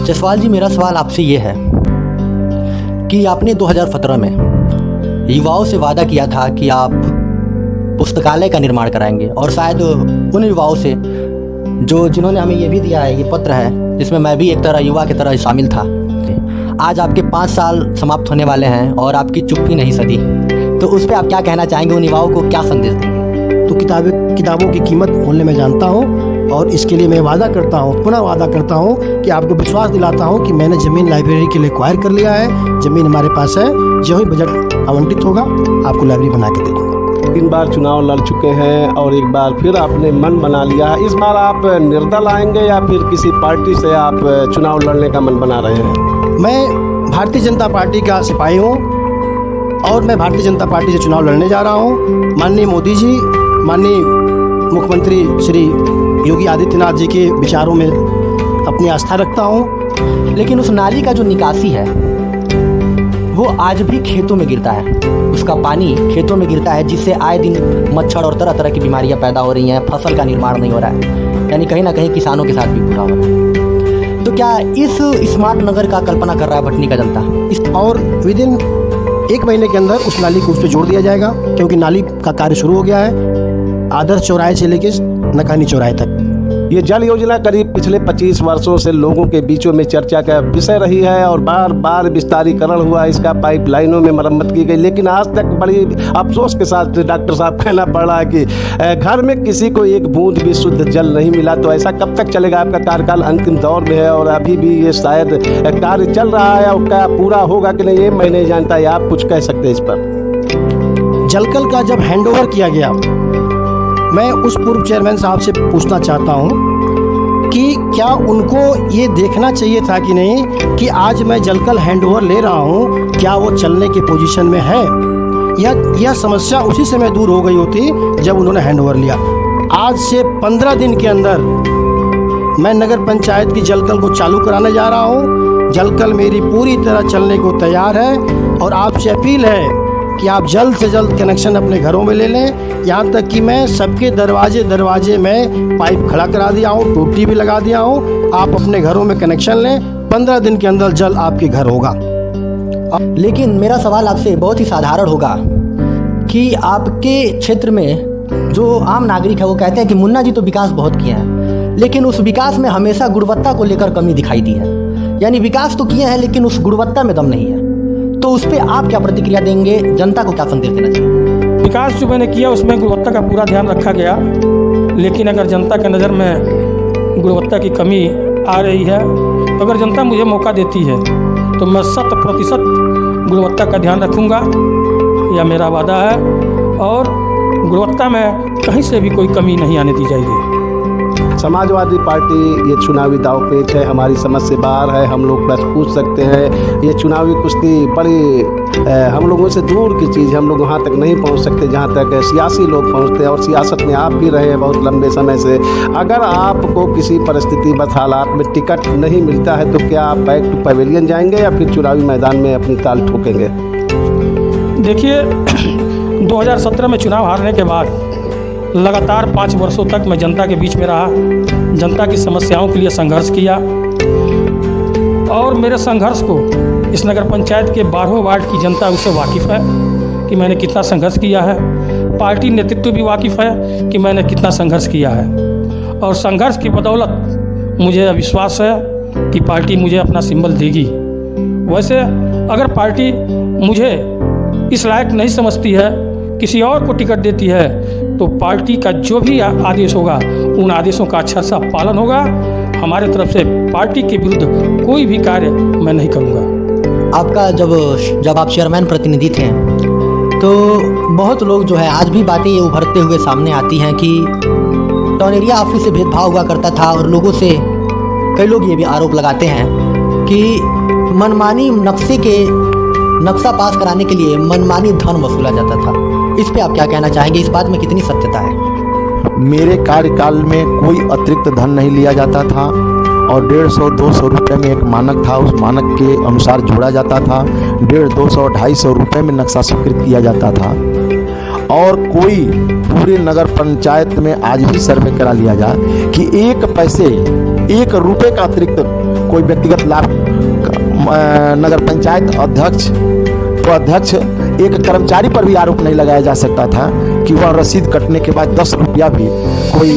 जसवाल जी, मेरा सवाल आपसे ये है कि आपने 2017 में युवाओं से वादा किया था कि आप पुस्तकालय का निर्माण कराएंगे, और शायद उन युवाओं से जिन्होंने हमें ये भी दिया है, ये पत्र है जिसमें मैं भी एक तरह युवा की तरह शामिल था। आज आपके 5 साल समाप्त होने वाले हैं और आपकी चुप्पी नहीं सधी, तो उस पर आप क्या कहना चाहेंगे? उन युवाओं को क्या संदेश देंगे? तो किताबों की कीमत मूल्य में जानता हूँ, और इसके लिए मैं वादा करता हूँ, पुनः वादा करता हूँ कि आपको विश्वास दिलाता हूँ कि मैंने ज़मीन लाइब्रेरी के लिए एक्वायर कर लिया है। ज़मीन हमारे पास है, जो ही बजट आवंटित होगा आपको लाइब्रेरी बना के दे दूँगा। 3 बार चुनाव लड़ चुके हैं और एक बार फिर आपने मन बना लिया है। इस बार आप निर्दल आएंगे या फिर किसी पार्टी से आप चुनाव लड़ने का मन बना रहे हैं? मैं भारतीय जनता पार्टी का सिपाही हूँ और मैं भारतीय जनता पार्टी से चुनाव लड़ने जा रहा हूँ। माननीय मोदी जी, माननीय मुख्यमंत्री श्री योगी आदित्यनाथ जी के विचारों में अपनी आस्था रखता हूँ। लेकिन उस नाली का जो निकासी है वो आज भी खेतों में गिरता है, उसका पानी खेतों में गिरता है, जिससे आए दिन मच्छर और तरह तरह की बीमारियां पैदा हो रही हैं, फसल का निर्माण नहीं हो रहा है, यानी कहीं ना कहीं किसानों के साथ भी बुरा हो रहा है। तो क्या इस स्मार्ट नगर का कल्पना कर रहा है भटनी का जनता? और विदिन 1 महीने के अंदर उस नाली को उस पर जोड़ दिया जाएगा, क्योंकि नाली का कार्य शुरू हो गया है, आदर्श चौराहे से लेकर नकानी चौराहे तक। ये जल योजना करीब पिछले 25 वर्षों से लोगों के बीचों में चर्चा का विषय रही है और बार बार विस्तारीकरण हुआ, इसका पाइपलाइनों में मरम्मत की गई, लेकिन आज तक बड़ी अफसोस के साथ डॉक्टर साहब कहना पड़ रहा है कि घर में किसी को एक बूंद भी शुद्ध जल नहीं मिला। तो ऐसा कब तक चलेगा? आपका कार्यकाल अंतिम दौर में है और अभी भी ये शायद कार्य चल रहा है, और क्या पूरा होगा कि नहीं ये मैं नहीं जानता, या आप कुछ कह सकते हैं इस पर? जलकल का जब हैंडओवर किया गया, मैं उस पूर्व चेयरमैन साहब से पूछना चाहता हूं कि क्या उनको ये देखना चाहिए था कि नहीं कि आज मैं जलकल हैंडओवर ले रहा हूं, क्या वो चलने की पोजीशन में है, या यह समस्या उसी समय दूर हो गई होती जब उन्होंने हैंडओवर लिया। आज से 15 दिन के अंदर मैं नगर पंचायत की जलकल को चालू कराने जा रहा हूं। जलकल मेरी पूरी तरह चलने को तैयार है और आपसे अपील है कि आप जल्द से जल्द कनेक्शन अपने घरों में ले लें। यहाँ तक कि मैं सबके दरवाजे में पाइप खड़ा करा दिया हूँ, टूटी भी लगा दिया हूँ। आप अपने घरों में कनेक्शन लें, 15 दिन के अंदर जल आपके घर होगा। लेकिन मेरा सवाल आपसे बहुत ही साधारण होगा कि आपके क्षेत्र में जो आम नागरिक है वो कहते हैं कि मुन्ना जी तो विकास बहुत किए हैं, लेकिन उस विकास में हमेशा गुणवत्ता को लेकर कमी दिखाई दी है। यानी विकास तो किए हैं लेकिन उस गुणवत्ता में दम नहीं है। तो उस पर आप क्या प्रतिक्रिया देंगे? जनता को क्या संदेश देना चाहिए? विकास जो मैंने किया उसमें गुणवत्ता का पूरा ध्यान रखा गया, लेकिन अगर जनता के नज़र में गुणवत्ता की कमी आ रही है तो अगर जनता मुझे मौका देती है तो मैं 100% गुणवत्ता का ध्यान रखूँगा, यह मेरा वादा है, और गुणवत्ता में कहीं से भी कोई कमी नहीं आने दी जाएगी। समाजवादी पार्टी ये चुनावी दाव पेच है, हमारी समझ से बाहर है, हम लोग बस पूछ सकते हैं। ये चुनावी कुश्ती बड़ी हम लोगों से दूर की चीज़ है, हम लोग वहाँ तक नहीं पहुँच सकते जहाँ तक सियासी लोग पहुँचते हैं, और सियासत में आप भी रहे हैं बहुत लंबे समय से। अगर आपको किसी परिस्थितिबद्ध हालात में टिकट नहीं मिलता है तो क्या आप बैक टू पवेलियन जाएंगे या फिर चुनावी मैदान में अपनी ताल ठोकेंगे? देखिए 2017 में चुनाव हारने के बाद लगातार 5 वर्षों तक मैं जनता के बीच में रहा, जनता की समस्याओं के लिए संघर्ष किया, और मेरे संघर्ष को इस नगर पंचायत के 12 वार्ड की जनता उससे वाकिफ़ है कि मैंने कितना संघर्ष किया है। पार्टी नेतृत्व भी वाकिफ़ है कि मैंने कितना संघर्ष किया है, और संघर्ष की बदौलत मुझे विश्वास है कि पार्टी मुझे अपना सिंबल देगी। वैसे अगर पार्टी मुझे इस लायक नहीं समझती है, किसी और को टिकट देती है, तो पार्टी का जो भी आदेश होगा उन आदेशों का अच्छा सा पालन होगा। हमारे तरफ से पार्टी के विरुद्ध कोई भी कार्य मैं नहीं करूँगा। आपका जब आप चेयरमैन प्रतिनिधि थे तो बहुत लोग जो है आज भी बातें ये उभरते हुए सामने आती हैं कि टाउन एरिया ऑफिस से भेदभाव हुआ करता था, और लोगों से कई लोग ये भी आरोप लगाते हैं कि मनमानी नक्शा पास कराने के लिए मनमानी धन वसूला जाता था। इस पे आप क्या कहना चाहेंगे? इस बात में कितनी सत्यता है? मेरे कार्यकाल में कोई अतिरिक्त धन नहीं लिया जाता था, और 150-200 रुपये में एक मानक था, उस मानक के अनुसार जोड़ा जाता था। 150, 200, 250 रुपये में नक्शा स्वीकृत किया जाता था। और कोई पूरे नगर पंचायत में आज भी सर्वे करा लिया जाए कि 1 पैसे 1 रुपये का अतिरिक्त कोई व्यक्तिगत लाभ नगर पंचायत अध्यक्ष तो अध्यक्ष एक कर्मचारी पर भी आरोप नहीं लगाया जा सकता था कि वह रसीद कटने के बाद 10 रुपया भी कोई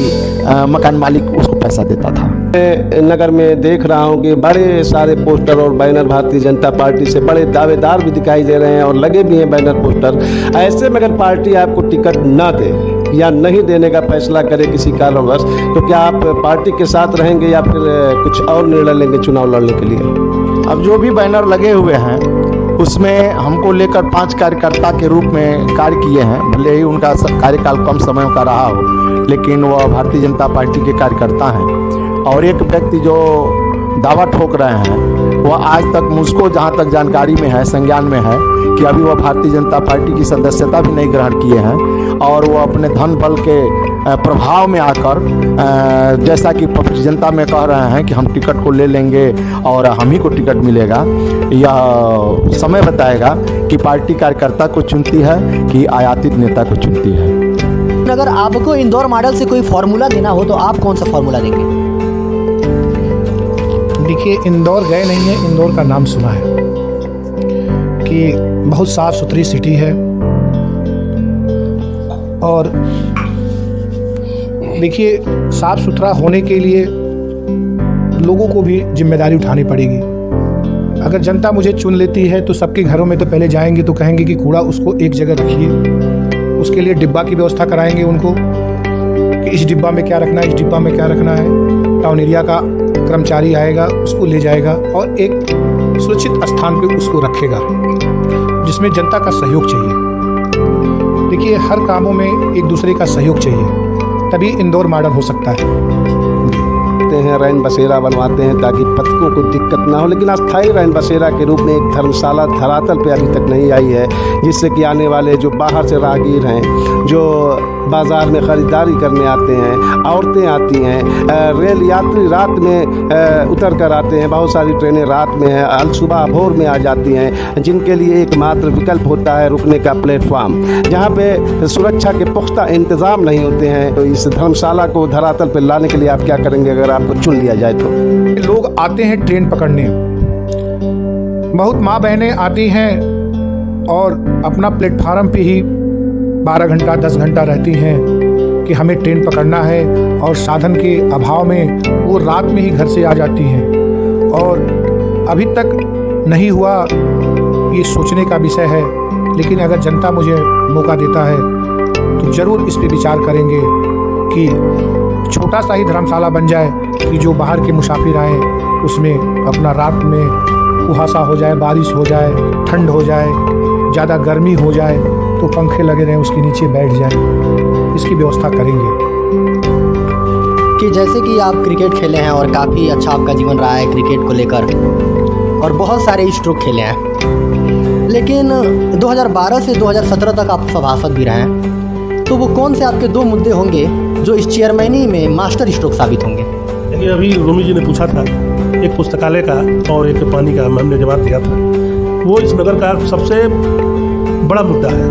मकान मालिक उसको पैसा देता था। नगर में देख रहा हूँ कि बड़े सारे पोस्टर और बैनर भारतीय जनता पार्टी से बड़े दावेदार भी दिखाई दे रहे हैं और लगे भी हैं बैनर पोस्टर। ऐसे में अगर पार्टी आपको टिकट ना दे या नहीं देने का फैसला करे किसी कारणवश, तो क्या आप पार्टी के साथ रहेंगे या फिर कुछ और निर्णय लेंगे चुनाव लड़ने के लिए? अब जो भी बैनर लगे हुए हैं उसमें हमको लेकर 5 कार्यकर्ता के रूप में कार्य किए हैं। भले ही उनका कार्यकाल कम समय का रहा हो, लेकिन वह भारतीय जनता पार्टी के कार्यकर्ता हैं। और एक व्यक्ति जो दावा ठोक रहे हैं वह आज तक मुझको जहां तक जानकारी में है, संज्ञान में है कि अभी वह भारतीय जनता पार्टी की सदस्यता भी नहीं ग्रहण किए हैं और वो अपने धन बल के प्रभाव में आकर जैसा कि पब्लिक जनता में कह रहे हैं कि हम टिकट को ले लेंगे और हम ही को टिकट मिलेगा। यह समय बताएगा कि पार्टी कार्यकर्ता को चुनती है कि आयातित नेता को चुनती है। अगर आपको इंदौर मॉडल से कोई फार्मूला देना हो तो आप कौन सा फार्मूला देंगे? देखिए, इंदौर गए नहीं है, इंदौर का नाम सुना है कि बहुत साफ़ सुथरी सिटी है। और देखिए, साफ़ सुथरा होने के लिए लोगों को भी जिम्मेदारी उठानी पड़ेगी। अगर जनता मुझे चुन लेती है तो सबके घरों में तो पहले जाएंगे तो कहेंगे कि कूड़ा उसको एक जगह रखिए। उसके लिए डिब्बा की व्यवस्था कराएंगे उनको कि इस डिब्बा में क्या रखना है, इस डिब्बा में क्या रखना है। टाउन एरिया का कर्मचारी आएगा, उसको ले जाएगा और एक सुरक्षित स्थान पे उसको रखेगा जिसमें जनता का सहयोग चाहिए। देखिए, हर कामों में एक दूसरे का सहयोग चाहिए, तभी इंदौर मॉडल हो सकता है। हैं रैन बसेरा बनवाते हैं ताकि पथिकों को दिक्कत ना हो, लेकिन अस्थायी रैन बसेरा के रूप में एक धर्मशाला धरातल पे अभी तक नहीं आई है, जिससे कि आने वाले जो बाहर से राहगीर हैं, जो बाज़ार में ख़रीदारी करने आते हैं, औरतें आती हैं, रेल यात्री रात में उतर कर आते हैं, बहुत सारी ट्रेनें रात में हैं, अल सुबह भोर में आ जाती हैं, जिनके लिए एकमात्र विकल्प होता है रुकने का प्लेटफार्म, जहाँ पे सुरक्षा के पुख्ता इंतज़ाम नहीं होते हैं। तो इस धर्मशाला को धरातल पर लाने के लिए आप क्या करेंगे अगर आपको चुन लिया जाए तो? लोग आते हैं ट्रेन पकड़ने, बहुत माँ बहनें आती हैं और अपना प्लेटफार्म पे ही 12 घंटा 10 घंटा रहती हैं कि हमें ट्रेन पकड़ना है, और साधन के अभाव में वो रात में ही घर से आ जाती हैं। और अभी तक नहीं हुआ, ये सोचने का विषय है, लेकिन अगर जनता मुझे मौका देता है तो ज़रूर इस पे विचार करेंगे कि छोटा सा ही धर्मशाला बन जाए कि जो बाहर के मुसाफिर आएँ उसमें अपना रात में कुहासा हो जाए, बारिश हो जाए, ठंड हो जाए, ज़्यादा गर्मी हो जाए तो पंखे लगे रहें, उसके नीचे बैठ जाएं। इसकी व्यवस्था करेंगे। कि जैसे कि आप क्रिकेट खेले हैं और काफ़ी अच्छा आपका जीवन रहा है क्रिकेट को लेकर, और बहुत सारे स्ट्रोक खेले हैं, लेकिन 2012 से 2017 तक आप सभासद भी रहे हैं, तो वो कौन से आपके 2 मुद्दे होंगे जो इस चेयरमैनी में मास्टर स्ट्रोक साबित होंगे? देखिए, अभी रोमी जी ने पूछा था, एक पुस्तकालय का और एक पानी का हमने जवाब दिया था। वो इस नगर का सबसे बड़ा मुद्दा है,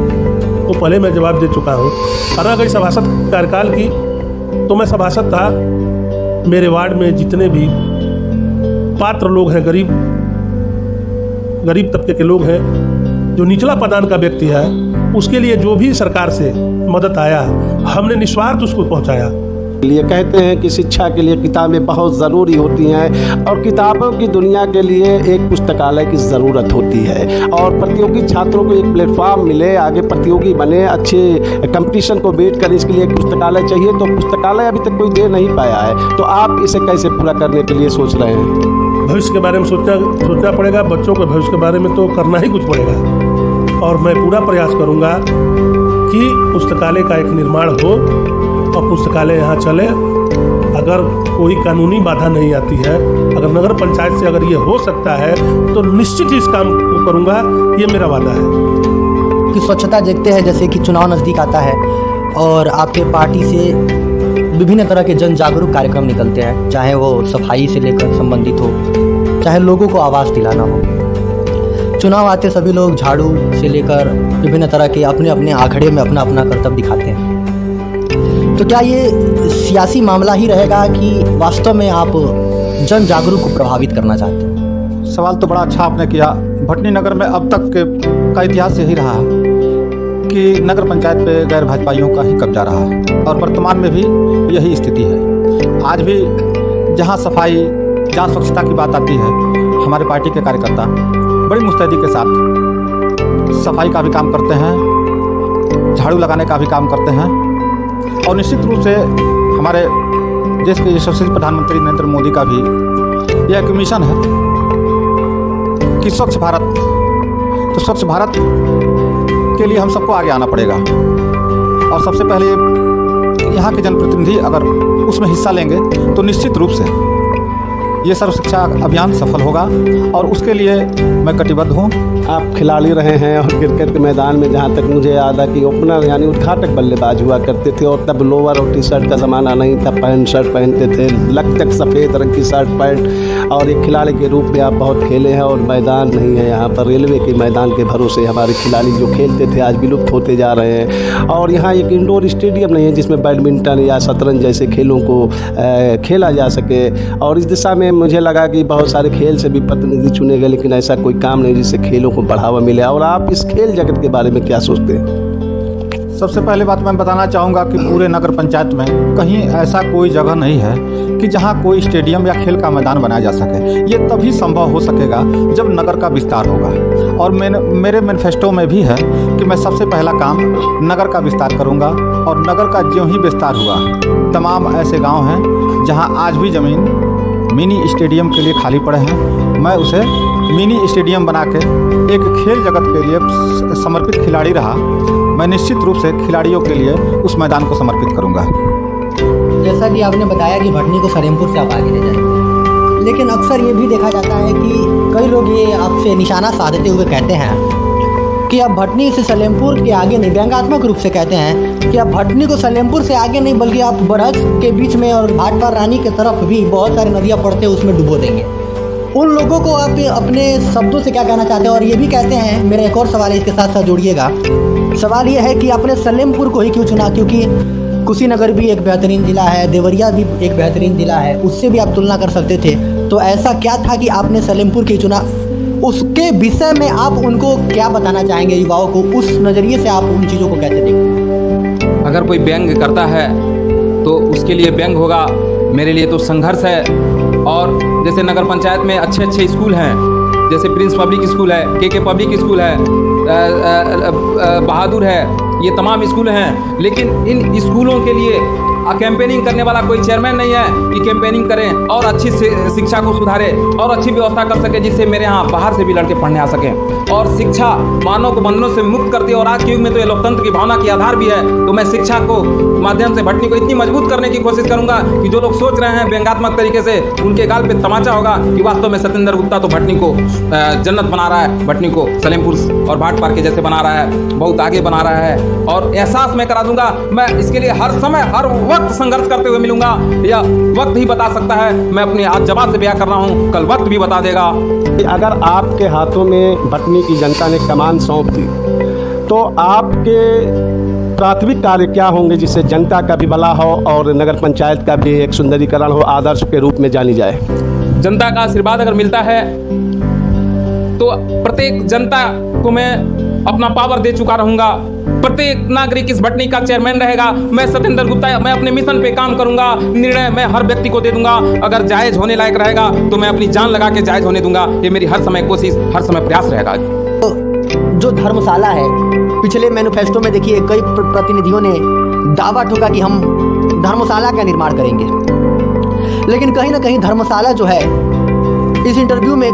वो पहले मैं जवाब दे चुका हूँ। और अगर सभासद कार्यकाल की, तो मैं सभासद था। मेरे वार्ड में जितने भी पात्र लोग हैं, गरीब तबके के लोग हैं, जो निचला पदान का व्यक्ति है, उसके लिए जो भी सरकार से मदद आया, हमने निस्वार्थ उसको पहुँचाया। लिए कहते हैं कि शिक्षा के लिए किताबें बहुत ज़रूरी होती हैं, और किताबों की दुनिया के लिए एक पुस्तकालय की ज़रूरत होती है, और प्रतियोगी छात्रों को एक प्लेटफार्म मिले, आगे प्रतियोगी बने, अच्छे कंपटीशन को बीट कर, इसके लिए एक पुस्तकालय चाहिए। तो पुस्तकालय अभी तक कोई दे नहीं पाया है, तो आप इसे कैसे पूरा करने के लिए सोच रहे हैं? भविष्य के बारे में सोचना पड़ेगा, बच्चों के भविष्य के बारे में तो करना ही कुछ पड़ेगा, और मैं पूरा प्रयास करूँगा कि पुस्तकालय का एक निर्माण हो और पुस्तकालय यहाँ चले। अगर कोई कानूनी बाधा नहीं आती है, अगर नगर पंचायत से अगर ये हो सकता है तो निश्चित ही इस काम को करूँगा, ये मेरा वादा है। कि स्वच्छता देखते हैं, जैसे कि चुनाव नज़दीक आता है और आपके पार्टी से विभिन्न तरह के जन जागरूक कार्यक्रम निकलते हैं, चाहे वो सफाई से लेकर संबंधित हो, चाहे लोगों को आवाज़ दिलाना हो। चुनाव आते सभी लोग झाड़ू से लेकर विभिन्न तरह के अपने अपने आखड़े में अपना अपना कर्तव्य दिखाते हैं। तो क्या ये सियासी मामला ही रहेगा कि वास्तव में आप जन जागरूक को प्रभावित करना चाहते हैं? सवाल तो बड़ा अच्छा आपने किया। भटनी नगर में अब तक का इतिहास यही रहा है कि नगर पंचायत पे गैर भाजपाइयों का ही कब्जा रहा है और वर्तमान में भी यही स्थिति है। आज भी जहाँ सफाई, जहाँ स्वच्छता की बात आती है, हमारे पार्टी के कार्यकर्ता बड़ी मुस्तैदी के साथ सफाई का भी काम करते हैं, झाड़ू लगाने का भी काम करते हैं और निश्चित रूप से हमारे देश के यशस्वी प्रधानमंत्री नरेंद्र मोदी का भी यह एक मिशन है कि स्वच्छ भारत। तो स्वच्छ भारत के लिए हम सबको आगे आना पड़ेगा और सबसे पहले यहाँ के जनप्रतिनिधि अगर उसमें हिस्सा लेंगे तो निश्चित रूप से ये सर्व शिक्षा अभियान सफल होगा और उसके लिए मैं कटिबद्ध हूँ। आप खिलाड़ी रहे हैं और क्रिकेट के मैदान में जहाँ तक मुझे याद है कि ओपनर यानी उद्घाटक बल्लेबाज हुआ करते थे और तब लोअर और टी शर्ट का ज़माना नहीं था, पैंट शर्ट पहनते थे, लग तक सफ़ेद रंग की शर्ट पैंट, और एक खिलाड़ी के रूप में आप बहुत खेले हैं। और मैदान नहीं है यहाँ पर, रेलवे के मैदान के भरोसे हमारे खिलाड़ी जो खेलते थे आज विलुप्त होते जा रहे हैं। और यहाँ एक इंडोर स्टेडियम नहीं है जिसमें बैडमिंटन या शतरंज जैसे खेलों को खेला जा सके। और इस दिशा में मुझे लगा कि बहुत सारे खेल से भी प्रतिनिधि चुने गए, लेकिन ऐसा कोई काम नहीं जिससे खेलों को बढ़ावा मिले। और आप इस खेल जगत के बारे में क्या सोचते हैं? सबसे पहले बात मैं बताना चाहूँगा कि पूरे नगर पंचायत में कहीं ऐसा कोई जगह नहीं है कि जहाँ कोई स्टेडियम या खेल का मैदान बनाया जा सके। ये तभी संभव हो सकेगा जब नगर का विस्तार होगा और मेरे मैनिफेस्टो में भी है कि मैं सबसे पहला काम नगर का विस्तार करूँगा। और नगर का ज्यों ही विस्तार हुआ, तमाम ऐसे गाँव हैं जहाँ आज भी ज़मीन मिनी स्टेडियम के लिए खाली पड़े हैं, मैं उसे मिनी स्टेडियम बना के एक खेल जगत के लिए समर्पित खिलाड़ी रहा, मैं निश्चित रूप से खिलाड़ियों के लिए उस मैदान को समर्पित करूंगा। जैसा कि आपने बताया कि भटनी को सलेमपुर से आप आगे ले जाएंगे, लेकिन अक्सर ये भी देखा जाता है कि कई लोग ये आपसे निशाना साधते हुए कहते हैं कि आप भटनी से सलेमपुर के आगे नहीं, व्यंग्यात्मक रूप से कहते हैं कि आप भटनी को सलेमपुर से आगे नहीं बल्कि आप बरहज के बीच में और भाटपार रानी के तरफ भी बहुत सारी नदियाँ पड़ते हैं उसमें डुबो देंगे। उन लोगों को आप अपने शब्दों से क्या कहना चाहते हैं? और ये भी कहते हैं, मेरा एक और सवाल है इसके साथ साथ जोड़िएगा, सवाल ये है कि आपने सलेमपुर को ही क्यों चुना? क्योंकि कुशीनगर भी एक बेहतरीन ज़िला है, देवरिया भी एक बेहतरीन ज़िला है, उससे भी आप तुलना कर सकते थे। तो ऐसा क्या था कि आपने सलेमपुर को चुना? उसके विषय में आप उनको क्या बताना चाहेंगे, युवाओं को? उस नज़रिए से आप उन चीज़ों को कैसे देखते? अगर कोई व्यंग करता है तो उसके लिए व्यंग होगा, मेरे लिए तो संघर्ष है। और जैसे नगर पंचायत में अच्छे अच्छे स्कूल हैं, जैसे प्रिंस पब्लिक स्कूल है, के पब्लिक स्कूल है, बहादुर है, ये तमाम स्कूल हैं, लेकिन इन स्कूलों के लिए कैंपेनिंग करने वाला कोई चेयरमैन नहीं है कि कैंपेनिंग करें और अच्छी शिक्षा को सुधारे और अच्छी व्यवस्था कर सके जिससे मेरे यहाँ बाहर से भी लड़के पढ़ने आ सकें। और शिक्षा मानव को बंधनों से मुक्त करती है और आज के युग में तो ये लोकतंत्र की भावना की आधार भी है। तो मैं शिक्षा को माध्यम से भटनी को इतनी मजबूत करने की कोशिश करूंगा कि जो लोग सोच रहे हैं व्यंग्यात्मक तरीके से, उनके गाल पे तमाचा होगा कि वास्तव में सत्येंद्र गुप्ता तो भटनी को जन्नत बना रहा है, भटनी को सलेमपुर और भाटपार के जैसे बना रहा है, बहुत आगे बना रहा है। और एहसास मैं करा दूंगा, मैं इसके लिए हर समय हर वक्त संघर्ष करते हुए मिलूंगा। यह वक्त ही बता सकता है, मैं अपने आज जवाब से ब्याह कर रहा हूं, कल वक्त भी बता देगा। अगर आपके हाथों में भटनी की जनता ने कमान सौंप दी तो आपके प्राथमिक कार्य क्या होंगे जिससे जनता का भी भला हो और नगर पंचायत का भी एक सुंदरीकरण हो, आदर्श के रूप में जानी जाए? जनता का आशीर्वाद अगर मिलता है तो प्रत्येक जनता को मैं अपना पावर दे चुका रहूंगा। प्रत्येक नागरिक इस भटनी का चेयरमैन रहेगा। मैं सत्येंद्र गुप्ता, मैं अपने मिशन पे काम करूंगा। निर्णय मैं हर व्यक्ति को दे दूंगा। अगर जायज होने लायक रहेगा तो मैं अपनी जान लगा के जायज होने दूंगा। ये मेरी हर समय कोशिश, हर समय प्रयास रहेगा। तो जो धर्मशाला है, पिछले मैनिफेस्टो में देखिए कई प्रतिनिधियों ने दावा ठोका कि हम धर्मशाला का निर्माण करेंगे, लेकिन कहीं ना कहीं धर्मशाला जो है इस इंटरव्यू में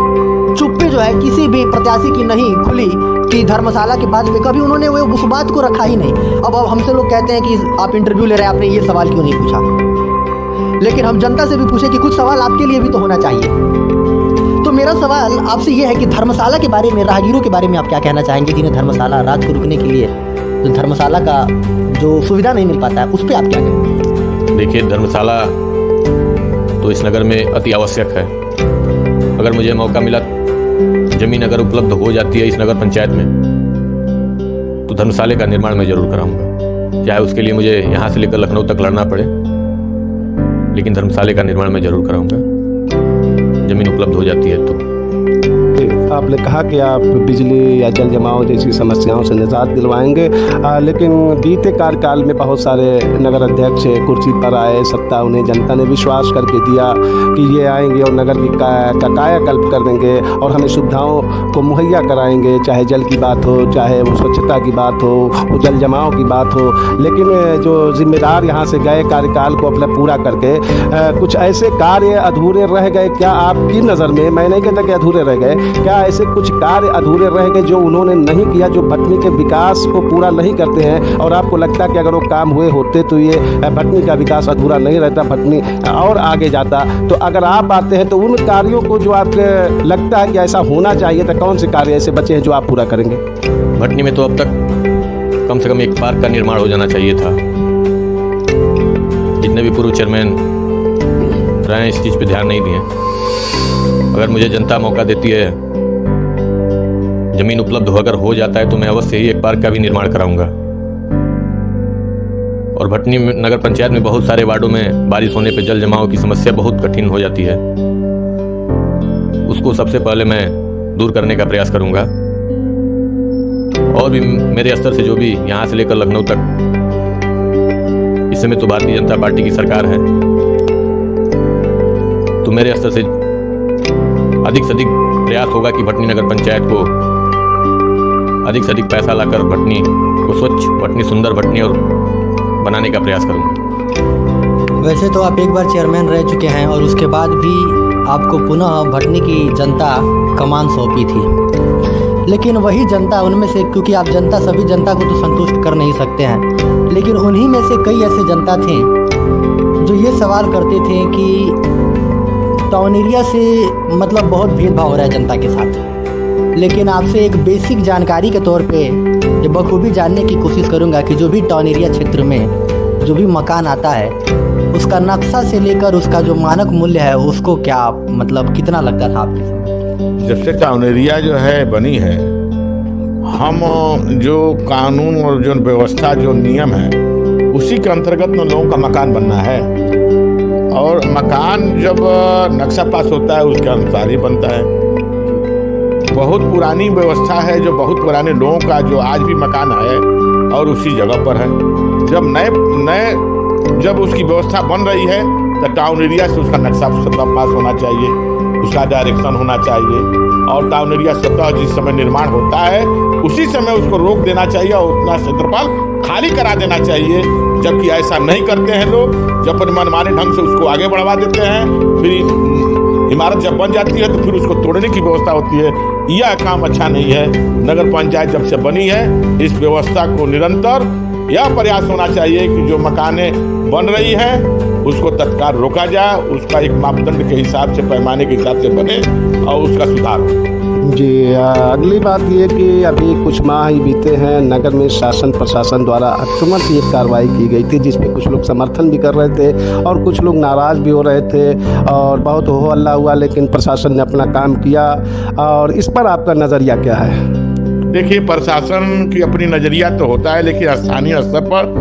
चुप्पी जो है किसी भी प्रत्याशी की नहीं खुली कि धर्मशाला के बाद में कभी उन्होंने वो उस बात को रखा ही नहीं। अब हमसे लोग कहते हैं कि आप इंटरव्यू ले रहे हैं, आपने ये सवाल क्यों नहीं पूछा? लेकिन हम जनता से भी पूछे कि कुछ सवाल आपके लिए भी तो होना चाहिए। तो मेरा सवाल आपसे ये है कि धर्मशाला के बारे में, राहगीरों के बारे में आप क्या कहना चाहेंगे जिन्हें धर्मशाला रात को रुकने के लिए जो धर्मशाला का जो सुविधा नहीं मिल पाता है, उस पर आप क्या कहेंगे? देखिए, धर्मशाला तो इस नगर में अति आवश्यक है। अगर मुझे मौका मिला, जमीन अगर उपलब्ध हो जाती है इस नगर पंचायत में, तो धर्मशाला का निर्माण मैं जरूर कराऊंगा, चाहे उसके लिए मुझे यहाँ से लेकर लखनऊ तक लड़ना पड़े, लेकिन धर्मशाला का निर्माण मैं जरूर कराऊंगा। ज़मीन उपलब्ध हो जाती है तो। आपने कहा कि आप बिजली या जल जमाव जैसी समस्याओं से निजात दिलवाएंगे, लेकिन बीते कार्यकाल में बहुत सारे नगर अध्यक्ष कुर्सी पर आए, सत्ता उन्हें जनता ने विश्वास करके दिया कि ये आएंगे और नगर की कायाकल्प कर देंगे और हमें सुविधाओं को मुहैया कराएंगे, चाहे जल की बात हो, चाहे वो स्वच्छता की बात हो, वो जल जमाव की बात हो। लेकिन जो जिम्मेदार यहाँ से गए कार्यकाल को अपना पूरा करके कुछ ऐसे कार्य अधूरे रह गए क्या आपकी नज़र में? मैं नहीं कहता कि अधूरे रह गए, क्या ऐसे कुछ कार्य अधूरे रह गए जो उन्होंने नहीं किया, जो भटनी के विकास को पूरा नहीं करते हैं और आपको लगता है कि अगर वो काम हुए होते तो ये भटनी का विकास अधूरा नहीं रहता, भटनी और आगे जाता? तो अगर आप आते हैं तो उन कार्यों को जो आपको लगता है कि ऐसा होना चाहिए था, कौन से कार्य ऐसे बचे हैं जो आप पूरा करेंगे? भटनी में तो अब तक कम से कम एक पार्क का निर्माण हो जाना चाहिए था। जितने भी पूर्व चेयरमैन रहे हैं इस चीज़ पे ध्यान नहीं दिए। अगर मुझे जनता मौका देती है, ज़मीन उपलब्ध अगर हो जाता है तो मैं अवश्य ही एक पार्क का भी निर्माण कराऊंगा। और भटनी नगर पंचायत में बहुत सारे वार्डों में बारिश होने पर जल जमाव की समस्या बहुत कठिन हो जाती है। उसको सबसे पहले मैं दूर करने का प्रयास करूंगा। और भी मेरे स्तर से जो भी यहाँ से लेकर लखनऊ तक, इस समय तो भारतीय जनता पार्टी की सरकार है, तो मेरे स्तर से अधिक से अधिक प्रयास होगा कि भटनी नगर पंचायत को अधिक से अधिक पैसा लाकर भटनी को स्वच्छ, भटनी सुंदर, भटनी और बनाने का प्रयास करूँगा। वैसे तो आप एक बार चेयरमैन रह चुके हैं और उसके बाद भी आपको पुनः भटनी की जनता कमान सौंपी थी, लेकिन वही जनता उनमें से, क्योंकि आप जनता सभी जनता को तो संतुष्ट कर नहीं सकते हैं, लेकिन उन्हीं में से कई ऐसे जनता थे जो ये सवाल करते थे कि टाउन एरिया से मतलब बहुत भेदभाव हो रहा है जनता के साथ। लेकिन आपसे एक बेसिक जानकारी के तौर पे ये बखूबी जानने की कोशिश करूंगा कि जो भी टाउन एरिया क्षेत्र में जो भी मकान आता है उसका नक्शा से लेकर उसका जो मानक मूल्य है उसको क्या मतलब कितना लगता था आपके समय? जब से टाउन एरिया जो है बनी है, हम जो कानून और जो व्यवस्था, जो नियम है, उसी के अंतर्गत में लोगों का मकान बनना है। और मकान जब नक्शा पास होता है उसके अनुसार ही बनता है। बहुत पुरानी व्यवस्था है, जो बहुत पुराने लोगों का जो आज भी मकान है और उसी जगह पर है। जब नए जब उसकी व्यवस्था बन रही है तो टाउन एरिया से उसका नक्शा स्वतः पास होना चाहिए, उसका डायरेक्शन होना चाहिए और टाउन एरिया स्वतः जिस समय निर्माण होता है उसी समय उसको रोक देना चाहिए और उतना क्षेत्रफल खाली करा देना चाहिए। जबकि ऐसा नहीं करते हैं लोग, जब मनमाने ढंग से उसको आगे बढ़वा देते हैं, फिर इमारत जब बन जाती है तो फिर उसको तोड़ने की व्यवस्था होती है। यह काम अच्छा नहीं है। नगर पंचायत जब से बनी है, इस व्यवस्था को निरंतर यह प्रयास होना चाहिए कि जो मकानें बन रही हैं उसको तत्काल रोका जाए, उसका एक मापदंड के हिसाब से, पैमाने के हिसाब से बने और उसका सुधार हो। जी, अगली बात ये कि अभी कुछ माह ही बीते हैं, नगर में शासन प्रशासन द्वारा आक्रमण की एक कार्रवाई की गई थी जिसमें कुछ लोग समर्थन भी कर रहे थे और कुछ लोग नाराज़ भी हो रहे थे और बहुत हो हल्ला हुआ, लेकिन प्रशासन ने अपना काम किया। और इस पर आपका नज़रिया क्या है? देखिए, प्रशासन की अपनी नज़रिया तो होता है, लेकिन स्थानीय स्तर पर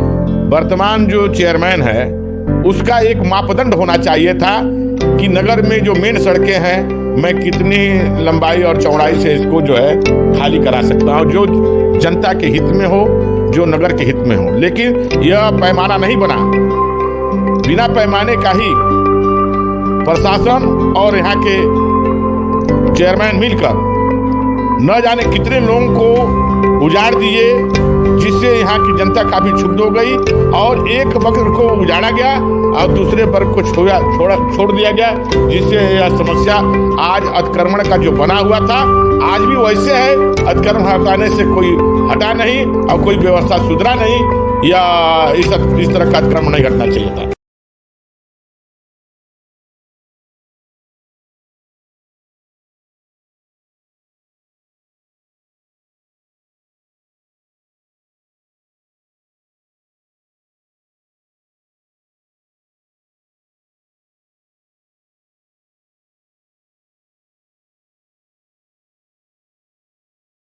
वर्तमान जो चेयरमैन है उसका एक मापदंड होना चाहिए था कि नगर में जो मेन सड़कें हैं मैं कितनी लंबाई और चौड़ाई से इसको जो है खाली करा सकता हूँ, जो जनता के हित में हो, जो नगर के हित में हो। लेकिन यह पैमाना नहीं बना। बिना पैमाने का ही प्रशासन और यहाँ के चेयरमैन मिलकर न जाने कितने लोगों को उजाड़ दिए, जिससे यहाँ की जनता काफी क्षुब्ध हो गई और एक वर्ग को उजाड़ा गया और दूसरे वर्ग को छोड़ दिया गया, जिससे यह समस्या आज अतिक्रमण का जो बना हुआ था आज भी वैसे है। अतिक्रमण हटाने से कोई हटा नहीं और कोई व्यवस्था सुधरा नहीं, या इस तरह का अतिक्रमण नहीं घटना चाहिए था।